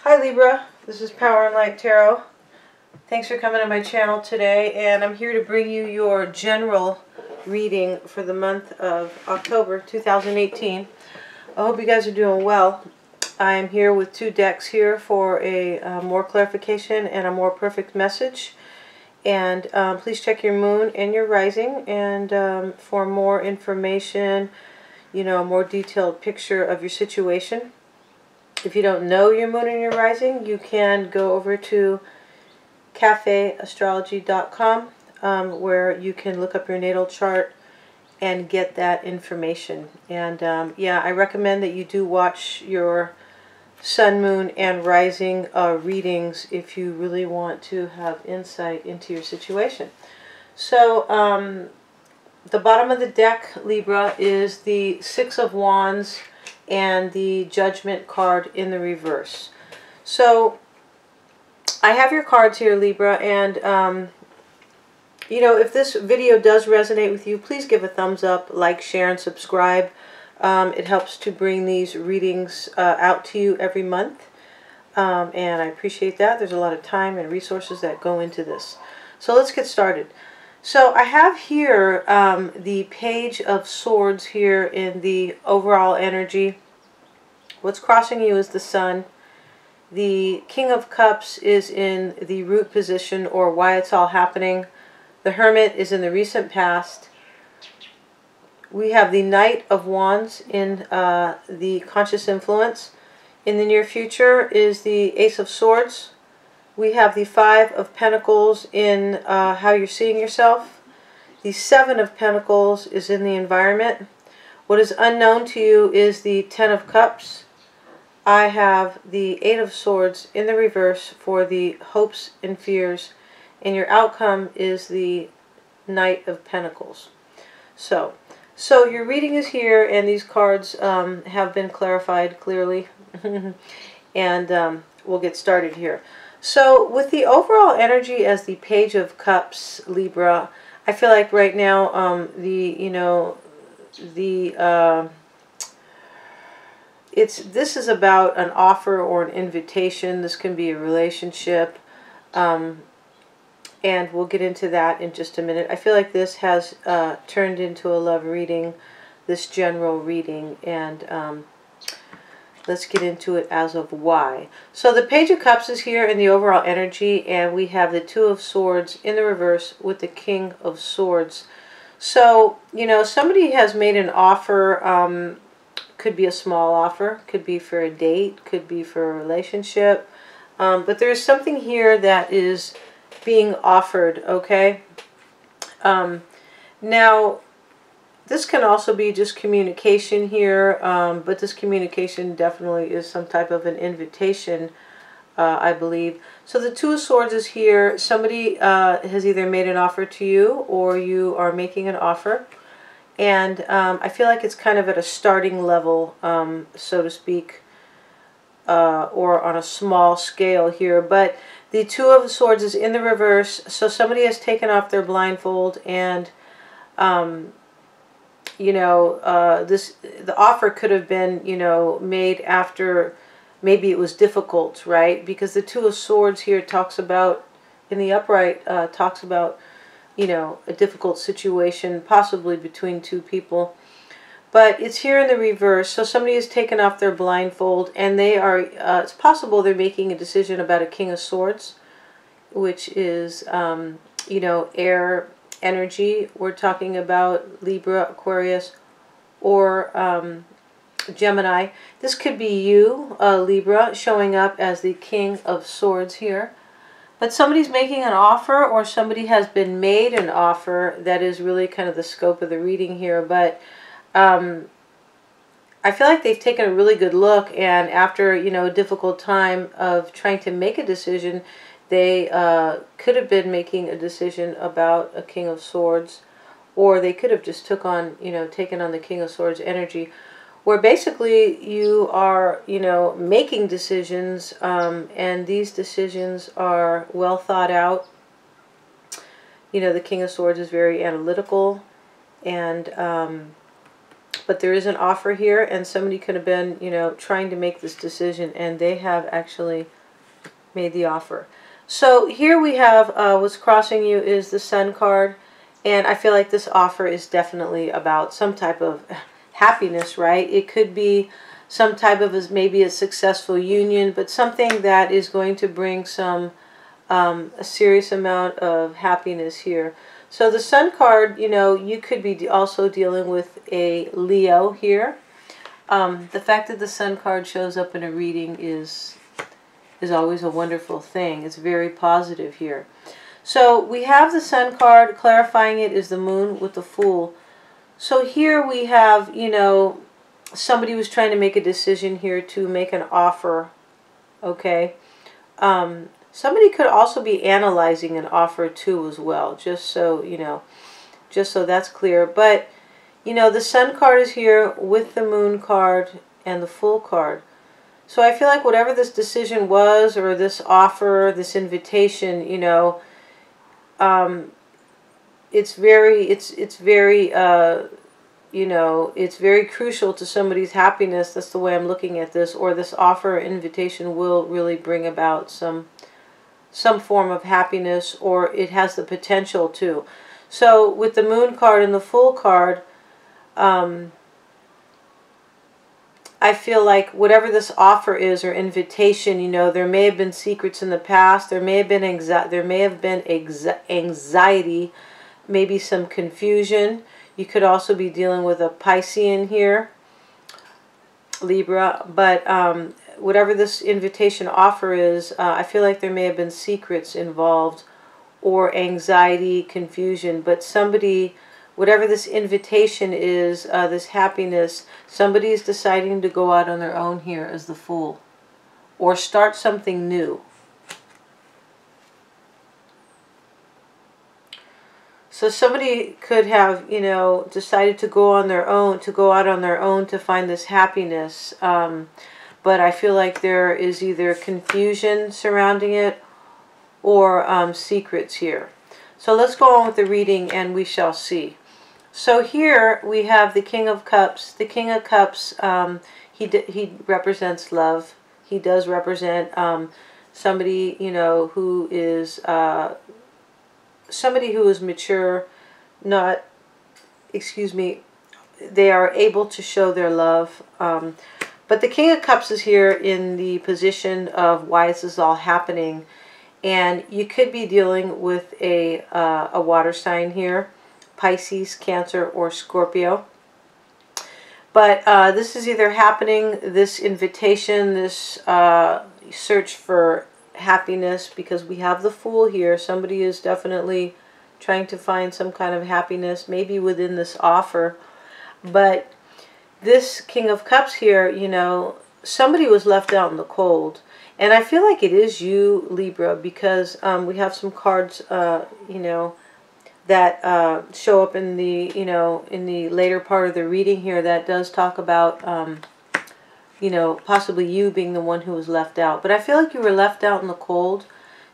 Hi Libra, this is Power and Light Tarot. Thanks for coming to my channel today, and I'm here to bring you your general reading for the month of October 2018. I hope you guys are doing well. I'm here with two decks here for a more clarification and a more perfect message. And please check your moon and your rising, and for more information, a more detailed picture of your situation. If you don't know your moon and your rising, you can go over to cafeastrology.com where you can look up your natal chart and get that information. And yeah, I recommend that you do watch your sun, moon, and rising readings if you really want to have insight into your situation. So the bottom of the deck, Libra, is the Six of Wands and the Judgment card in the reverse. So I have your cards here, Libra, and if this video does resonate with you, please give a thumbs up, like, share, and subscribe. It helps to bring these readings out to you every month, and I appreciate that. There's a lot of time and resources that go into this. So let's get started. So I have here the Page of Swords here in the overall energy. What's crossing you is the Sun. The King of Cups is in the root position, or why it's all happening. The Hermit is in the recent past. We have the Knight of Wands in the conscious influence. In the near future is the Ace of Swords. We have the Five of Pentacles in how you're seeing yourself. The Seven of Pentacles is in the environment. What is unknown to you is the Ten of Cups. I have the Eight of Swords in the reverse for the hopes and fears. And your outcome is the Knight of Pentacles. So your reading is here, and these cards have been clarified clearly. And we'll get started here. So with the overall energy as the Page of Cups, Libra, I feel like right now this is about an offer or an invitation. This can be a relationship, and we'll get into that in just a minute. I feel like this has turned into a love reading, this general reading, and let's get into it as of why. So the Page of Cups is here in the overall energy, and we have the Two of Swords in the reverse with the King of Swords. So, somebody has made an offer. Could be a small offer, could be for a date, could be for a relationship. But there's something here that is being offered, okay? Now, this can also be just communication here, but this communication definitely is some type of an invitation, I believe. So the Two of Swords is here. Somebody has either made an offer to you, or you are making an offer. And I feel like it's kind of at a starting level, so to speak, or on a small scale here. But the Two of Swords is in the reverse, so somebody has taken off their blindfold, and the offer could have been, made after maybe it was difficult, right? Because the Two of Swords here talks about, in the upright, talks about, a difficult situation, possibly between two people. But it's here in the reverse, so somebody has taken off their blindfold, and they are, it's possible they're making a decision about a King of Swords, which is, air energy. We're talking about Libra, Aquarius, or Gemini. This could be you, Libra, showing up as the King of Swords here. But somebody's making an offer, or somebody has been made an offer. That is really kind of the scope of the reading here. But I feel like they've taken a really good look, and after, a difficult time of trying to make a decision, they could have been making a decision about a King of Swords, or they could have just taken on the King of Swords energy, where basically you are, making decisions, and these decisions are well thought out. The King of Swords is very analytical, and But there is an offer here, and somebody could have been, you know, trying to make this decision, and they have actually made the offer. So here we have what's crossing you is the Sun card, and I feel like this offer is definitely about some type of happiness, right? It could be some type of maybe a successful union, but something that is going to bring some a serious amount of happiness here. So the Sun card, you know, you could be also dealing with a Leo here. The fact that the Sun card shows up in a reading is always a wonderful thing. It's very positive here. So we have the Sun card. Clarifying it is the Moon with the Fool. So here we have, you know, somebody was trying to make a decision here to make an offer. Okay. Somebody could also be analyzing an offer too as well, just so, you know, just so that's clear. But, you know, the Sun card is here with the Moon card and the Fool card. So I feel like whatever this decision was, or this offer, this invitation, you know, it's very, you know, it's very crucial to somebody's happiness. That's the way I'm looking at this. Or this offer or invitation will really bring about some form of happiness, or it has the potential to. So with the Moon card and the Fool card, I feel like whatever this offer is or invitation, you know, there may have been secrets in the past. There may have been anxiety, maybe some confusion. You could also be dealing with a Piscean here, Libra, but whatever this invitation offer is, I feel like there may have been secrets involved, or anxiety, confusion, but somebody, whatever this invitation is, this happiness, somebody is deciding to go out on their own here as the Fool, or start something new. So somebody could have, you know, decided to go on their own, to go out on their own to find this happiness. But I feel like there is either confusion surrounding it, or secrets here. So let's go on with the reading and we shall see. So here we have the King of Cups. The King of Cups, he represents love. He does represent somebody, you know, who is mature, not, excuse me, they are able to show their love. But the King of Cups is here in the position of why this is all happening. And you could be dealing with a water sign here, Pisces, Cancer, or Scorpio. But this is either happening, this invitation, this search for happiness, because we have the Fool here. Somebody is definitely trying to find some kind of happiness, maybe within this offer. But this King of Cups here, you know, somebody was left out in the cold. And I feel like it is you, Libra, because we have some cards, you know, that show up in the, you know, in the later part of the reading here that does talk about, you know, possibly you being the one who was left out. But I feel like you were left out in the cold,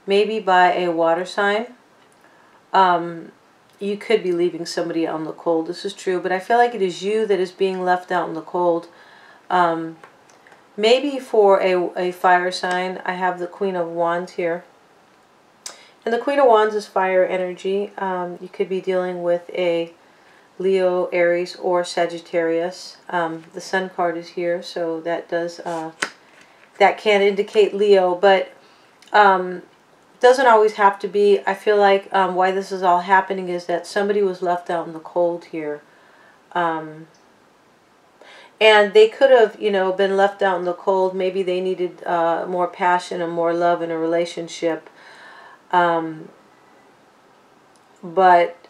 maybe by a water sign. You could be leaving somebody out in the cold. This is true, but I feel like it is you that is being left out in the cold. Maybe for a fire sign. I have the Queen of Wands here. And the Queen of Wands is fire energy. You could be dealing with a Leo, Aries, or Sagittarius. The Sun card is here, so that does that can indicate Leo, but doesn't always have to be. I feel like why this is all happening is that somebody was left out in the cold here. And they could have, you know, been left out in the cold. Maybe they needed more passion and more love in a relationship. But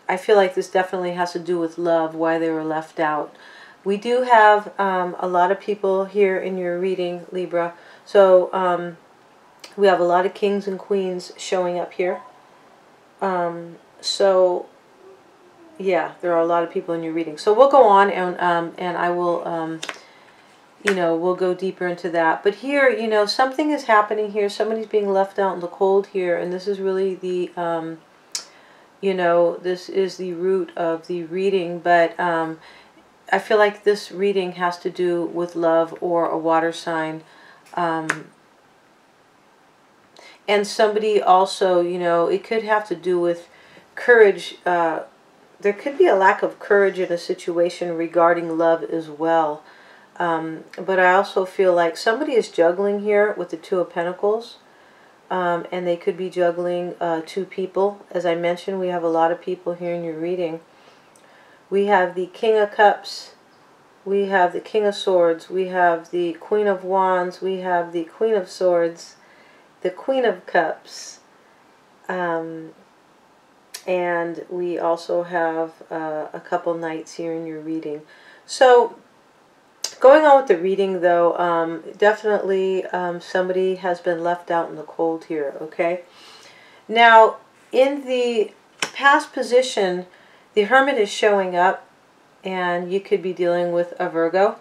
I feel like this definitely has to do with love, why they were left out. We do have a lot of people here in your reading, Libra. So we have a lot of kings and queens showing up here. So yeah, there are a lot of people in your reading. So we'll go on, and I will, you know, we'll go deeper into that. But here, you know, something is happening here. Somebody's being left out in the cold here, and this is really the, you know, this is the root of the reading. But I feel like this reading has to do with love or a water sign. And somebody also, you know, it could have to do with courage. There could be a lack of courage in a situation regarding love as well. But I also feel like somebody is juggling here with the Two of Pentacles. And they could be juggling two people. As I mentioned, we have a lot of people here in your reading. We have the King of Cups. We have the King of Swords. We have the Queen of Wands. We have the Queen of Swords. The Queen of Cups. And we also have a couple knights here in your reading. So, going on with the reading, though, definitely somebody has been left out in the cold here, okay? Now, in the past position, the Hermit is showing up, and you could be dealing with a Virgo.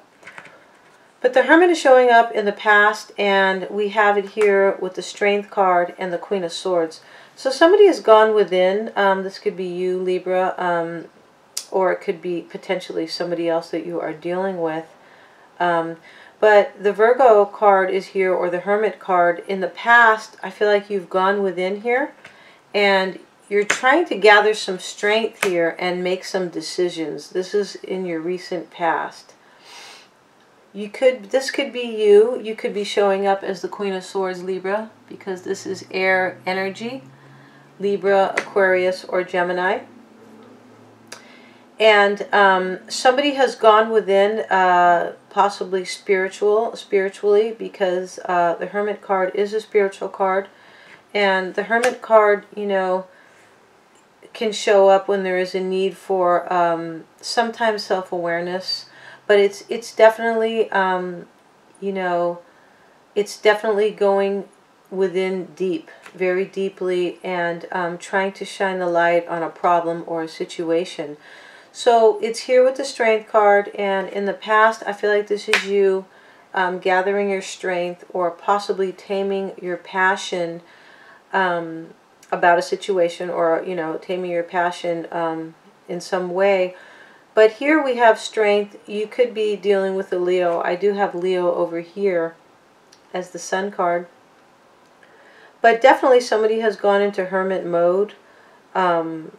But the Hermit is showing up in the past, and we have it here with the Strength card and the Queen of Swords. So somebody has gone within. This could be you, Libra, or it could be potentially somebody else that you are dealing with. But the Virgo card is here, or the Hermit card. In the past, I feel like you've gone within here, and you're trying to gather some strength here and make some decisions. This is in your recent past. This could be you. You could be showing up as the Queen of Swords, Libra, because this is air energy. Libra, Aquarius, or Gemini. And somebody has gone within, possibly spiritually, because the Hermit card is a spiritual card. And the Hermit card, you know, can show up when there is a need for sometimes self-awareness. But it's definitely, you know, it's definitely going within deep, very deeply, and trying to shine the light on a problem or a situation. So it's here with the Strength card, and in the past, I feel like this is you gathering your strength or possibly taming your passion about a situation, or, you know, taming your passion in some way. But here we have Strength. You could be dealing with a Leo. I do have Leo over here as the Sun card. But definitely somebody has gone into Hermit mode. Or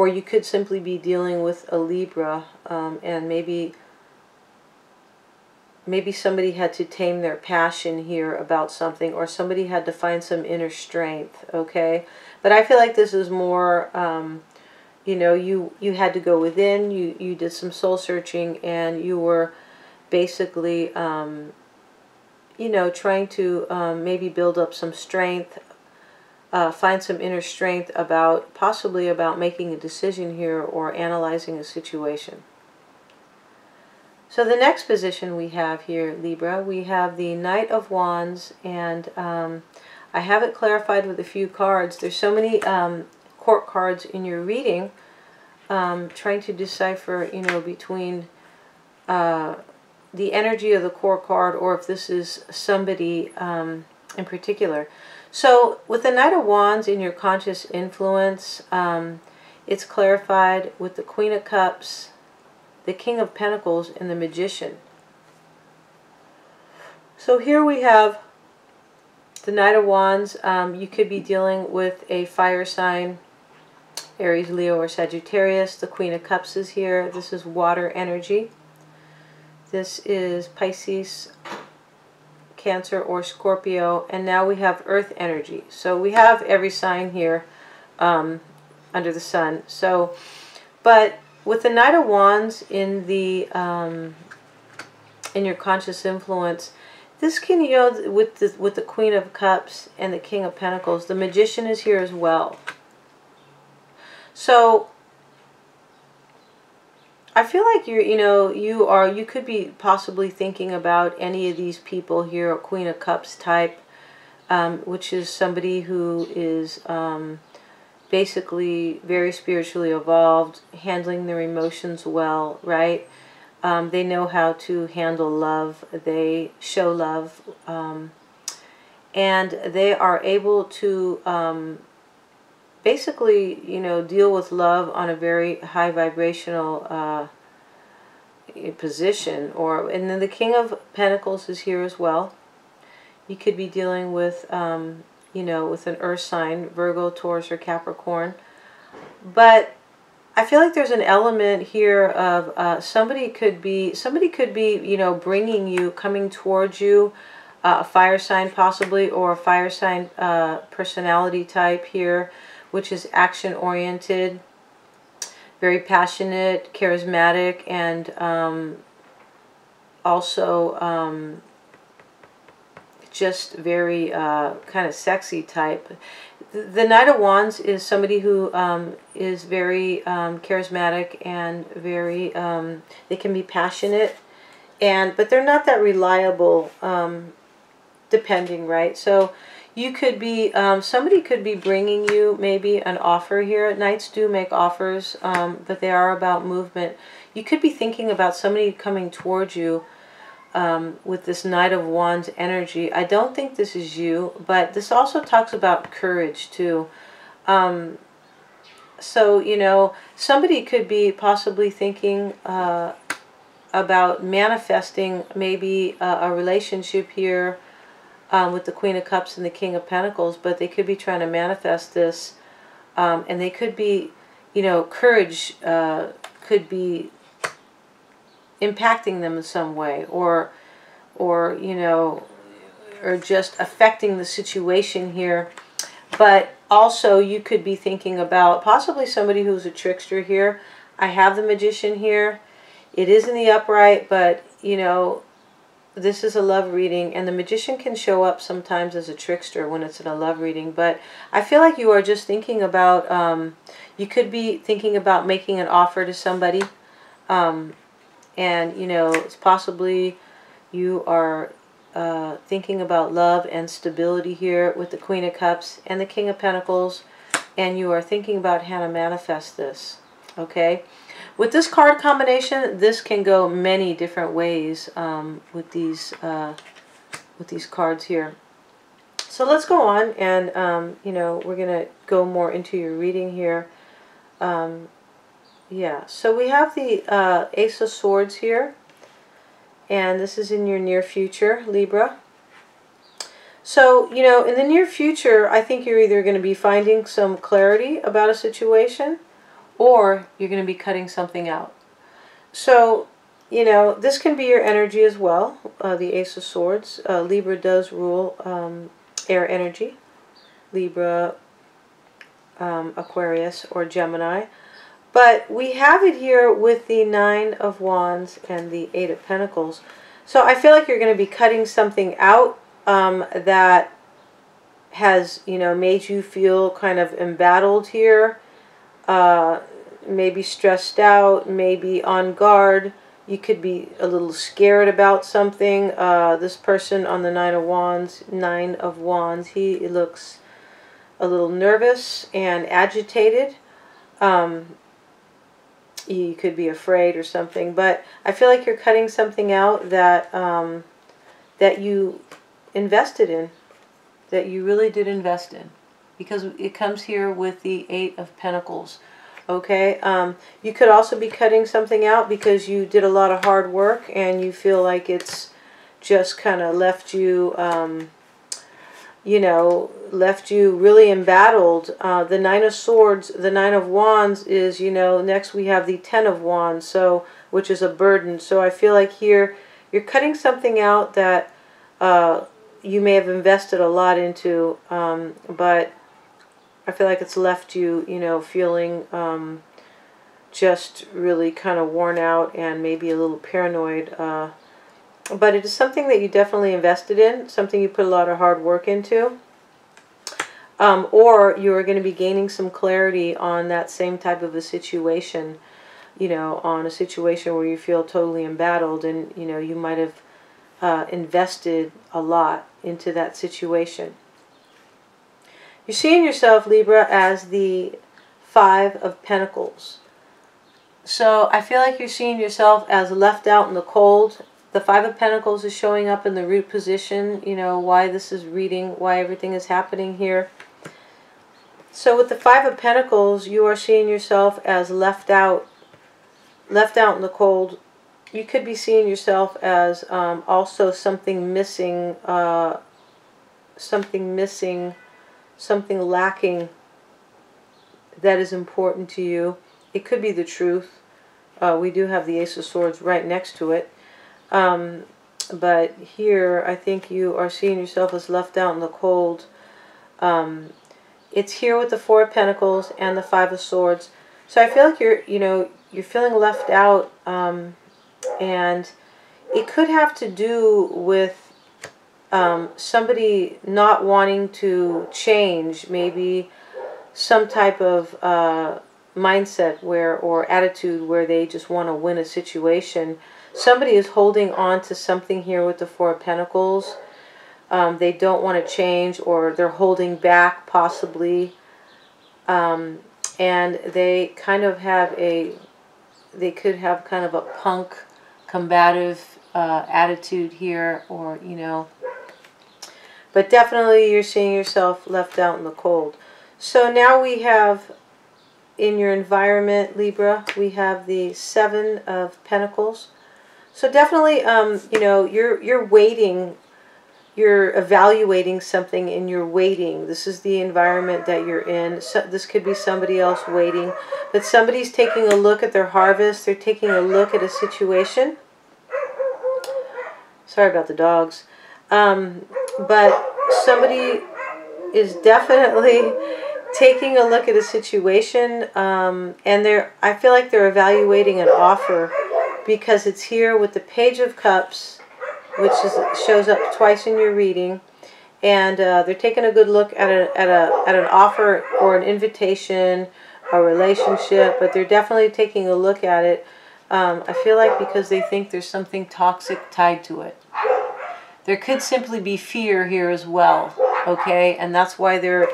you could simply be dealing with a Libra, and maybe somebody had to tame their passion here about something, or somebody had to find some inner strength, okay? But I feel like this is more, you know, you had to go within, you did some soul searching, and you were basically, you know, trying to maybe build up some strength, find some inner strength about, possibly about making a decision here or analyzing a situation. So the next position we have here, Libra, we have the Knight of Wands, and I have it clarified with a few cards. There's so many court cards in your reading, trying to decipher, you know, between the energy of the court card, or if this is somebody in particular. So with the Knight of Wands in your conscious influence, it's clarified with the Queen of Cups, the King of Pentacles, and the Magician. So here we have the Knight of Wands. You could be dealing with a fire sign, Aries, Leo, or Sagittarius. The Queen of Cups is here. This is water energy. This is Pisces, Cancer, or Scorpio. And now we have earth energy. So we have every sign here under the sun. So, but with the Knight of Wands in the in your conscious influence, this can, you know, with the Queen of Cups and the King of Pentacles, the Magician is here as well. So I feel like you could be possibly thinking about any of these people here, a Queen of Cups type, which is somebody who is basically very spiritually evolved, handling their emotions well, right? They know how to handle love. They show love, and they are able to basically, you know, deal with love on a very high vibrational position. And then the King of Pentacles is here as well. You could be dealing with, you know, with an earth sign, Virgo, Taurus, or Capricorn. But I feel like there's an element here of somebody could be, you know, bringing you, coming towards you, a fire sign possibly, or a fire sign personality type here, which is action-oriented, very passionate, charismatic, and also just very kind of sexy type. The Knight of Wands is somebody who is very charismatic and very, they can be passionate, but they're not that reliable, depending, right? So you could be, somebody could be bringing you maybe an offer here. Knights do make offers, but they are about movement. You could be thinking about somebody coming towards you with this Knight of Wands energy. I don't think this is you, but this also talks about courage too. So, you know, somebody could be possibly thinking about manifesting maybe a relationship here with the Queen of Cups and the King of Pentacles, but they could be trying to manifest this, and they could be, you know, courage could be impacting them in some way, or you know, or just affecting the situation here. But also you could be thinking about possibly somebody who's a trickster here. I have the Magician here. It is in the upright, but you know, this is a love reading, and the Magician can show up sometimes as a trickster when it's in a love reading. But I feel like you are just thinking about, you could be thinking about making an offer to somebody, and you know, it's possibly you are thinking about love and stability here with the Queen of Cups and the King of Pentacles, and you are thinking about how to manifest this. Okay, with this card combination, this can go many different ways with these cards here. So let's go on, and you know, we're gonna go more into your reading here. Yeah, so we have the Ace of Swords here, and this is in your near future, Libra. So, you know, in the near future, I think you're either going to be finding some clarity about a situation, or you're going to be cutting something out. So, you know, this can be your energy as well, the Ace of Swords. Libra does rule air energy. Libra, Aquarius, or Gemini. But we have it here with the Nine of Wands and the Eight of Pentacles. So I feel like you're going to be cutting something out that has, you know, made you feel kind of embattled here. Maybe stressed out, maybe on guard. You could be a little scared about something. This person on the Nine of Wands, he looks a little nervous and agitated. You could be afraid or something, but I feel like you're cutting something out that that you invested in, that you really did invest in, because it comes here with the Eight of Pentacles. Okay, you could also be cutting something out because you did a lot of hard work and you feel like it's just kind of left you, you know, left you really embattled. The Nine of Swords, the Nine of Wands is, you know, next we have the Ten of Wands, so, which is a burden. So I feel like here you're cutting something out that you may have invested a lot into, but I feel like it's left you, you know, feeling just really kind of worn out and maybe a little paranoid. But it is something that you definitely invested in, something you put a lot of hard work into. Or you are going to be gaining some clarity on that same type of a situation, you know, on a situation where you feel totally embattled, and, you know, you might have invested a lot into that situation. You're seeing yourself, Libra, as the Five of Pentacles. So I feel like you're seeing yourself as left out in the cold. The Five of Pentacles is showing up in the root position, you know, why this is reading, why everything is happening here. So with the Five of Pentacles, you are seeing yourself as left out in the cold, you could be seeing yourself as also something missing, something lacking that is important to you. It could be the truth. We do have the Ace of Swords right next to it. But here, I think you are seeing yourself as left out in the cold. It's here with the Four of Pentacles and the Five of Swords. So I feel like you're feeling left out, and it could have to do with somebody not wanting to change, maybe some type of mindset or attitude where they just want to win a situation. Somebody is holding on to something here with the Four of Pentacles. They don't want to change, or they're holding back possibly. And they kind of have they could have kind of a punk, combative attitude here, or, but definitely you're seeing yourself left out in the cold. So now we have, in your environment, Libra, we have the Seven of Pentacles. So definitely, you're waiting, you're evaluating something, and you're waiting. This is the environment that you're in. So this could be somebody else waiting, but somebody's taking a look at their harvest. They're taking a look at a situation. Sorry about the dogs. But somebody is definitely taking a look at a situation, and I feel like they're evaluating an offer, because it's here with the Page of Cups, which shows up twice in your reading, and they're taking a good look at an offer or an invitation, a relationship, but they're definitely taking a look at it. I feel like because they think there's something toxic tied to it. There could simply be fear here as well, okay? And that's why they're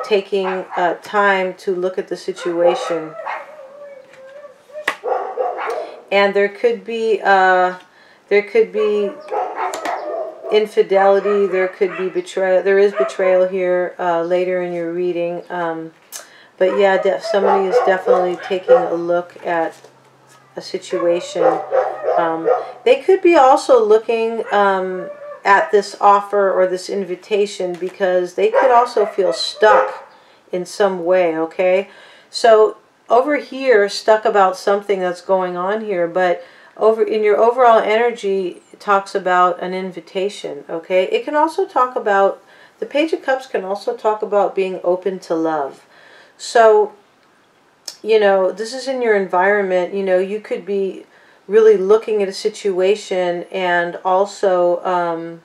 taking time to look at the situation. And there could be infidelity, there could be betrayal. There is betrayal here later in your reading. But yeah, somebody is definitely taking a look at a situation. They could be also looking at this offer or this invitation, because they could also feel stuck in some way, okay? So over here, stuck about something that's going on here, but over in your overall energy, it talks about an invitation, okay? It can also talk about, the Page of Cups can also talk about being open to love. So, this is in your environment. You could be really looking at a situation and also,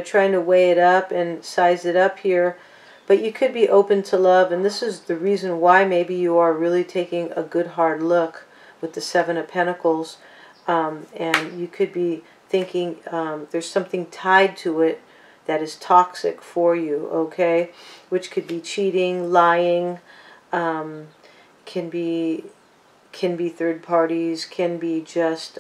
trying to weigh it up and size it up here. But you could be open to love, and this is the reason why maybe you are really taking a good hard look with the Seven of Pentacles. And you could be thinking there's something tied to it that is toxic for you, okay? Which could be cheating, lying, can be third parties, can be just...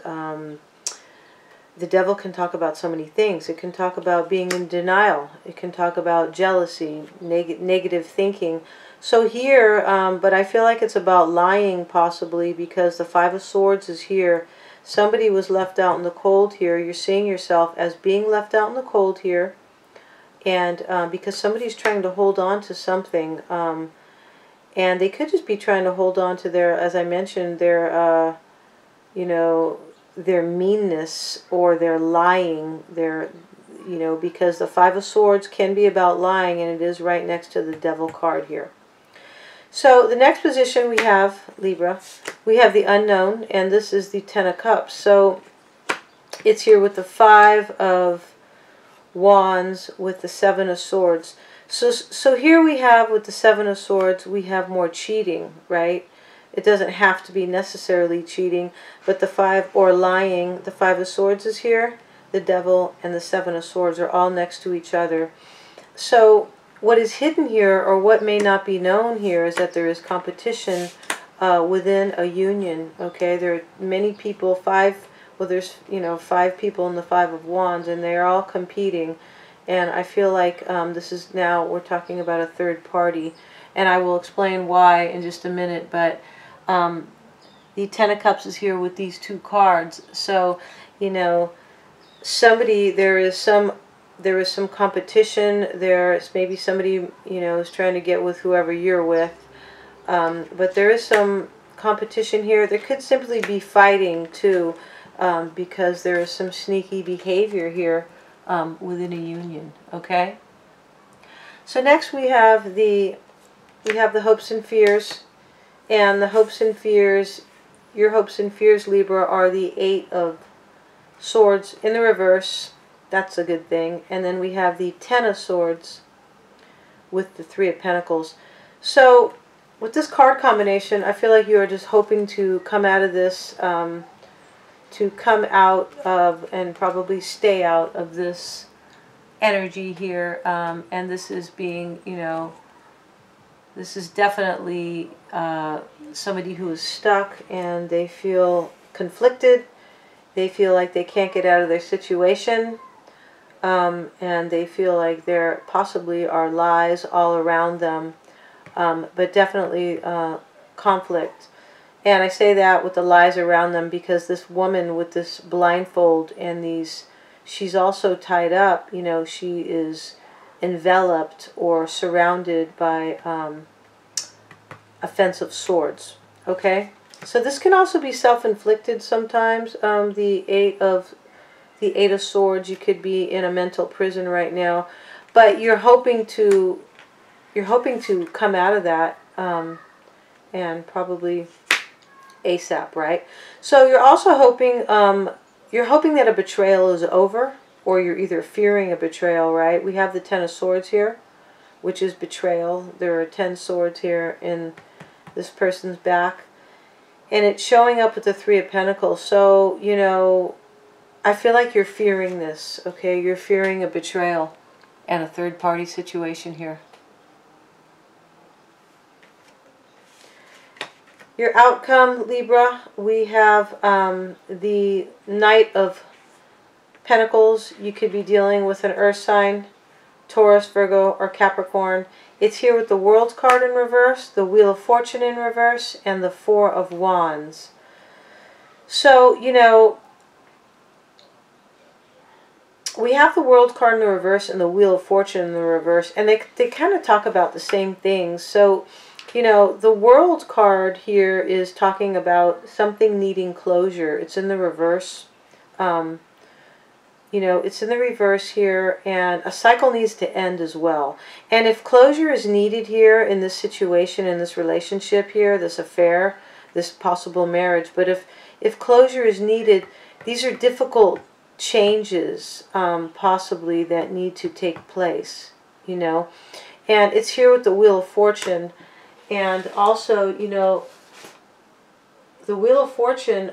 the devil can talk about so many things. It can talk about being in denial. It can talk about jealousy, negative thinking. So here, but I feel like it's about lying possibly, because the Five of Swords is here. Somebody was left out in the cold here. You're seeing yourself as being left out in the cold here. And because somebody's trying to hold on to something. And they could just be trying to hold on to their, as I mentioned, their, their meanness, or their lying, because the Five of Swords can be about lying, and it is right next to the Devil card here. So the next position we have, Libra, we have the Unknown, and this is the Ten of Cups. So it's here with the Five of Wands with the Seven of Swords. So here we have, with the Seven of Swords, we have more cheating, right? It doesn't have to be necessarily cheating, but the five, or lying, the Five of Swords is here, the Devil and the Seven of Swords are all next to each other. So what is hidden here, or what may not be known here, is that there is competition within a union, okay? There are many people, there's, 5 people in the Five of Wands, and they're all competing. And I feel like this is now, we're talking about a third party, and I will explain why in just a minute, but the Ten of Cups is here with these two cards. So, you know, there is some competition. There's maybe somebody, you know, is trying to get with whoever you're with. But there is some competition here. There could simply be fighting too, because there is some sneaky behavior here within a union. Okay. So next we have the hopes and fears, and the hopes and fears, your hopes and fears, Libra, are the Eight of Swords in the reverse. That's a good thing. And then we have the Ten of Swords with the Three of Pentacles. So with this card combination, I feel like you are just hoping to come out of this, to come out of and probably stay out of this energy here. And this is being, you know, this is definitely somebody who is stuck and they feel conflicted. They feel like they can't get out of their situation. And they feel like there possibly are lies all around them. But definitely conflict. And I say that with the lies around them because this woman with this blindfold and these, she's also tied up, you know, she is enveloped or surrounded by offensive swords. Okay? So this can also be self-inflicted sometimes. The Eight of Swords, you could be in a mental prison right now. But you're hoping to come out of that, and probably ASAP, right? So you're also hoping, that a betrayal is over, or you're either fearing a betrayal, right? We have the Ten of Swords here, which is betrayal. There are 10 swords here in this person's back, and it's showing up with the Three of Pentacles. So, you know, I feel like you're fearing this, okay? You're fearing a betrayal and a third-party situation here. Your outcome, Libra, we have the Knight of Pentacles. You could be dealing with an earth sign, Taurus, Virgo, or Capricorn. It's here with the World card in reverse, the Wheel of Fortune in reverse, and the Four of Wands. So, you know, we have the World card in the reverse and the Wheel of Fortune in the reverse, and they kind of talk about the same things. So, you know, the World card here is talking about something needing closure. It's in the reverse. You know, it's in the reverse here, and a cycle needs to end as well. And if closure is needed here in this situation, in this relationship here, this affair, this possible marriage, but if closure is needed, these are difficult changes, possibly, that need to take place, you know. And it's here with the Wheel of Fortune. And also, you know, the Wheel of Fortune,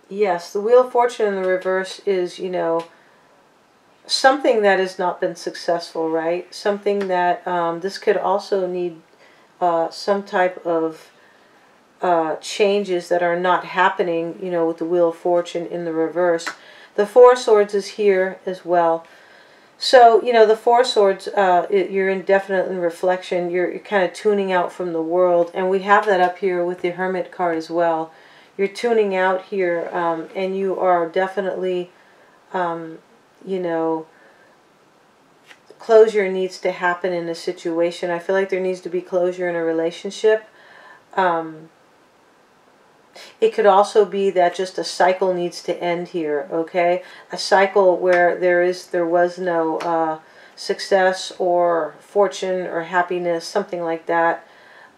yes, the Wheel of Fortune in the reverse is, you know, something that has not been successful, right? Something that, this could also need some type of changes that are not happening, you know, with the Wheel of Fortune in the reverse. The Four of Swords is here as well. So, you know, the Four of Swords, you're indefinite in reflection. You're kind of tuning out from the world. And we have that up here with the Hermit card as well. You're tuning out here, and you are definitely, you know, closure needs to happen in a situation. I feel like there needs to be closure in a relationship. It could also be that just a cycle needs to end here, okay? A cycle where there was no success or fortune or happiness, something like that.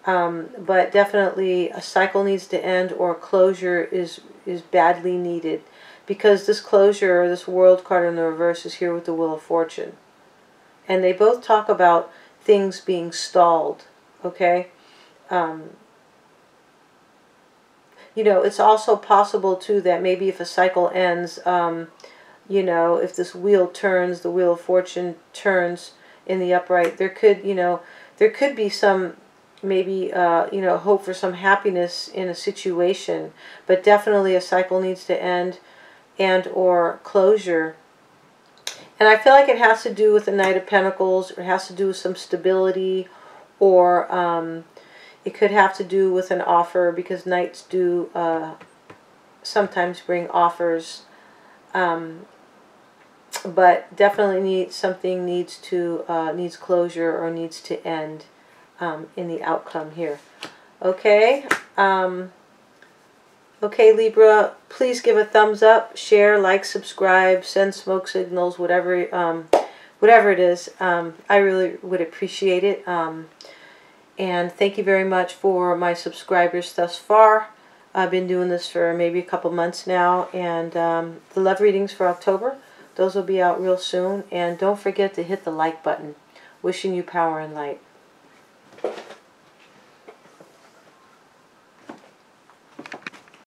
But definitely a cycle needs to end, or closure is badly needed, because this closure, this World card in the reverse, is here with the Wheel of Fortune. And they both talk about things being stalled, okay? You know, it's also possible, too, that maybe if a cycle ends, you know, if this wheel turns, the Wheel of Fortune turns in the upright, there could, you know, there could be some, maybe, you know, hope for some happiness in a situation. But definitely a cycle needs to end, and or closure. And I feel like it has to do with the Knight of Pentacles, or it has to do with some stability, or, It could have to do with an offer, because Knights do sometimes bring offers. But definitely something needs closure, or needs to end in the outcome here. Okay. Okay, Libra, please give a thumbs up, share, like, subscribe, send smoke signals, whatever whatever it is. I really would appreciate it. And thank you very much for my subscribers thus far. I've been doing this for maybe a couple months now, and the love readings for October, those will be out real soon. And don't forget to hit the like button. Wishing you power and light.